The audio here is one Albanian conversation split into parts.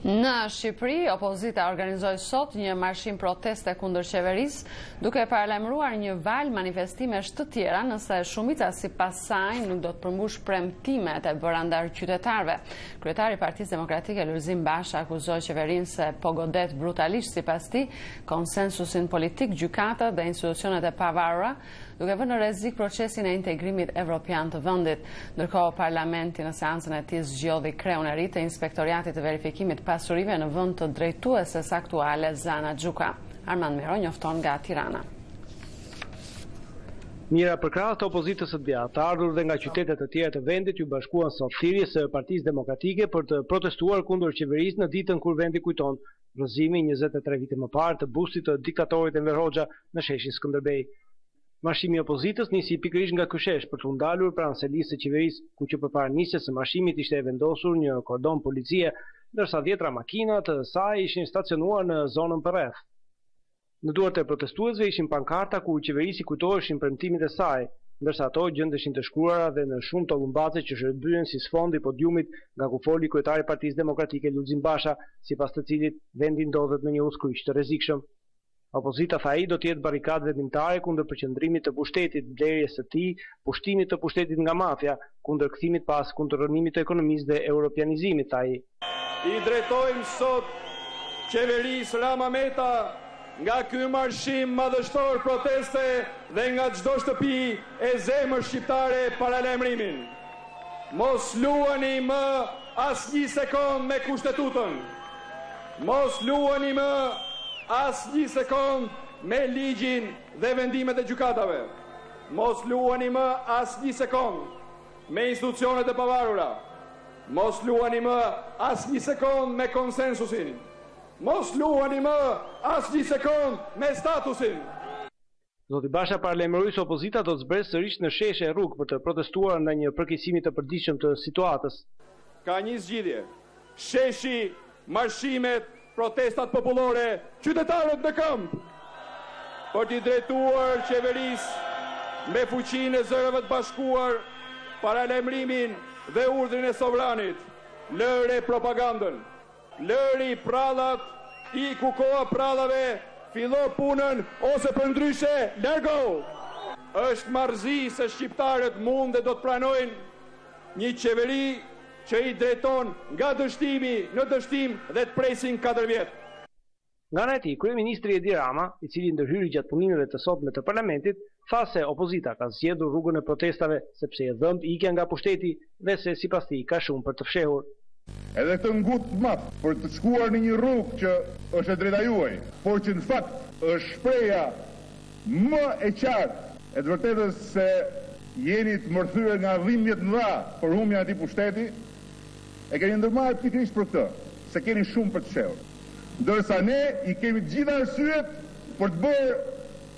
Në Shqipëri, opozita organizoi sot një marshim proteste kundër qeverisë, duke paralajmëruar një valë manifestimesh të tjera, nëse shumica sipas saj nuk do të përmbush premtimet e bëra ndar qytetarëve. Kryetari i Partisë Demokratike Lulzim Basha akuzoi qeverinë se po godet brutalisht sipas tij konsensusin politik, gjykatët dhe institucionet e pavarura, duke vënë në rrezik procesin e integrimit evropian të vendit. Ndërkohë, parlamenti në seancën e tij zgjodhi kreun e ri të inspektoriatit të verifikimit pasurive në vend të drejtueses aktuale Zana Xhuka. Armand Mero njofton nga Tirana. Mira përkrahas të opozitës së djathtë, të ardhur dhe nga qytetet të tjera të vendit ju bashkuan sot thirrjes së Partisë Demokratike për të protestuar kundër qeverisë në ditën kur vendi kujton rrëzimin 23 vite më parë të bustit të diktatorit Enver Hoxha në sheshin Skënderbej. Marshimi i opozitës nisi pikërisht nga ky shesh për të ndalur pranë selisë së qeverisë, ku që përpara nisjes së marshimit ishte vendosur një kordon policie, ndërsa 10 makina të saj ishin stacionuar në zonën përreth. Në duart e protestuesve ishin pankarta ku qeverisi kujtoheshin premtimet e saj, ndërsa ato gjendeshin të shkruara dhe në shumë tollumbace që shërbyen si sfondi i podiumit nga ku foli kryetari i Partisë Demokratike Lulzim Basha, sipas të cilit vendi ndodhet në një uskuiq të rrezikshëm. Opozita tha ai do të jetë barikadë vendimtare kundër përqendrimit të pushtetit, blerjes së tij, pushtimit të pushtetit nga mafia, kundër kthimit pas kundërrënimit të ekonomisë dhe europianizimit, tha ai. I drejtojmë sot qeverisë Ramameta nga ky marshim madhështor proteste dhe nga çdo shtëpi e zemër shqiptare paralajmërimin. Mos luani më as një sekond me kushtetutën. Mos luani më as një sekond me ligjin dhe vendimet e gjykatave. Mos luani më as një sekond me institucionet e pavarura. Mos luani më as një sekond me konsensusin. Mos luani më as një sekond me statusin. Zoti Basha paralajmëroi se opozita do të zbresë sërish në sheshe e rrugë për të protestuar ndaj një përkeqësimi të përditshëm të situatës. Ka një zgjidhje. Sheshi, marshimet, protestat popullore, qytetarët në këmbë, për t'i drejtuar qeverisë me fuqinë e zërëve të bashkuar, paralajmërimin dhe urdhrin e sovranit. Lëre propagandën, lëri prallat, i ku koha prallave, fillo punën ose për ndryshe largo. Është marrëzi se shqiptarët mund dhe do të pranojnë një qeveri që i drejton nga dështimi në dështim dhe të presin 4 vjet. Nga ana e tij, kryeministri Edi Rama, i cili ndërhyri gjatë punimeve të sotme të parlamentit, tha se opozita ka zgjedhur rrugën e protestave sepse e dhëmb ikja nga pushteti dhe se sipas tij ka shumë për të fshehur. Edhe këtë ngut mat për të shkuar në një rrugë që është e drejta juaj, por që në fakt është shpreha më e qartë e të vërtetës se jeni të mërthyer nga dhimbjet mëdha për humbjen e atij pushteti. E keni ndërmarrë pikërisht për këtë, se keni shumë për të fshehur. Ndërsa ne i kemi të gjitha arsyet për të bërë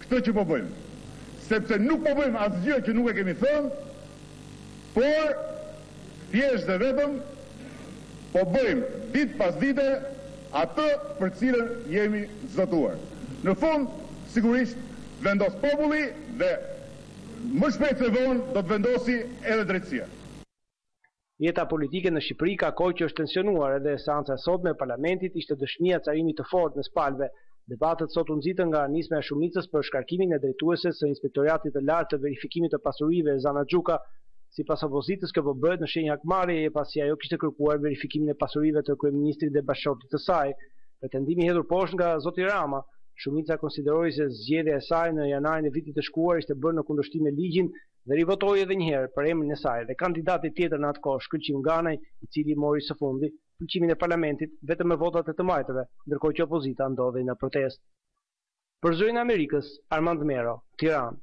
këtë që po bëjmë. Sepse nuk po bëjmë asgjë që nuk e kemi thënë, por thjesht dhe vetëm po bëjmë ditë pas dite atë për cilën jemi zotëruar. Në fund, sigurisht vendos populli dhe më shpejt se vonë do të vendosi edhe drejtësia. Jeta politike në Shqipëri ka kohë që është tensionuar edhe seanca e sotme e parlamentit ishte dëshmia e carimit të fortë në Spalve. Debatet sot u nxitën nga nisma e shumicës për shkarkimin e drejtueses së Inspektoratit të Lartë të Verifikimit të Pasurive Zana Xhuka. Sipas opozitës, kjo po bëhet në shenjë hakmarrjeje pasi ajo kishte kërkuar verifikimin e pasurive të kryeministrit dhe bashkëshortit të saj. Pretendimi hedhur poshtë nga zoti Rama, shumica konsideroi se zgjedhja e saj në janarin e vitit të shkuar ishte bërë në kundërshtim me ligjin dhe rivotoi edhe një herë për emrin e saj dhe kandidati tjetër në atë kohë, Shkëlqim Ganaj, i cili mori së fundi fuqimin e parlamentit vetëm me votat e të majtëve, ndërkohë që opozita ndodhej në protestë. Për Zërin e Amerikës, Armand Mero, Tiranë.